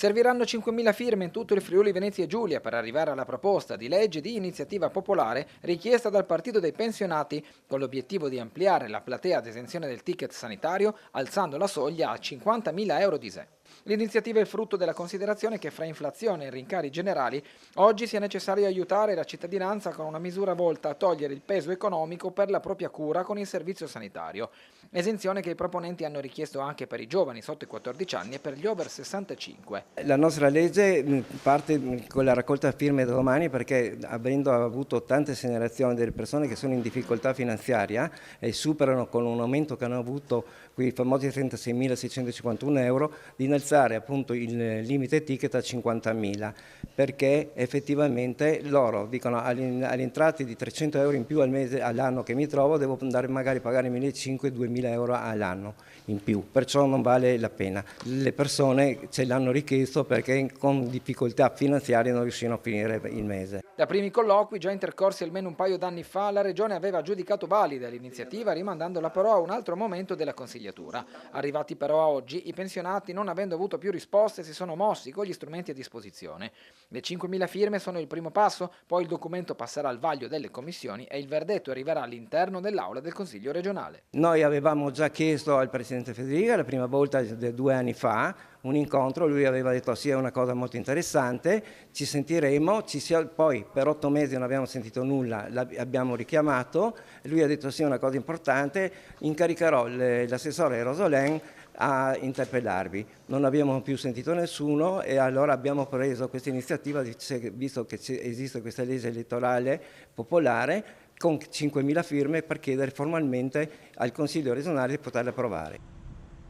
Serviranno 5.000 firme in tutto il Friuli Venezia Giulia per arrivare alla proposta di legge di iniziativa popolare richiesta dal Partito dei Pensionati con l'obiettivo di ampliare la platea ad esenzione del ticket sanitario alzando la soglia a 50.000 euro di sé. L'iniziativa è frutto della considerazione che fra inflazione e rincari generali oggi sia necessario aiutare la cittadinanza con una misura volta a togliere il peso economico per la propria cura con il servizio sanitario, esenzione che i proponenti hanno richiesto anche per i giovani sotto i 14 anni e per gli over 65. La nostra legge parte con la raccolta firme domani perché avendo avuto tante segnalazioni delle persone che sono in difficoltà finanziaria e superano con un aumento che hanno avuto quei famosi 36.651 euro di innalzare appunto il limite ticket a 50.000 perché effettivamente loro dicono agli entrati di 300 euro in più al mese all'anno che mi trovo devo andare magari a pagare 1.500-2.000 euro all'anno in più, perciò non vale la pena. Le persone ce l'hanno richiesto perché con difficoltà finanziarie non riuscivano a finire il mese. Da primi colloqui, già intercorsi almeno un paio d'anni fa, la Regione aveva giudicato valida l'iniziativa rimandandola però a un altro momento della consigliatura. Arrivati però a oggi, i pensionati, non avendo avuto più risposte, si sono mossi con gli strumenti a disposizione. Le 5.000 firme sono il primo passo, poi il documento passerà al vaglio delle commissioni e il verdetto arriverà all'interno dell'aula del Consiglio regionale. Noi avevamo già chiesto al Presidente Federica la prima volta 2 anni fa un incontro, lui aveva detto sì è una cosa molto interessante, ci sentiremo, poi per 8 mesi non abbiamo sentito nulla, abbiamo richiamato, lui ha detto sì è una cosa importante, incaricherò l'assessore Rosolin a interpellarvi. Non abbiamo più sentito nessuno e allora abbiamo preso questa iniziativa, visto che esiste questa legge elettorale popolare, con 5.000 firme per chiedere formalmente al Consiglio regionale di poterla approvare.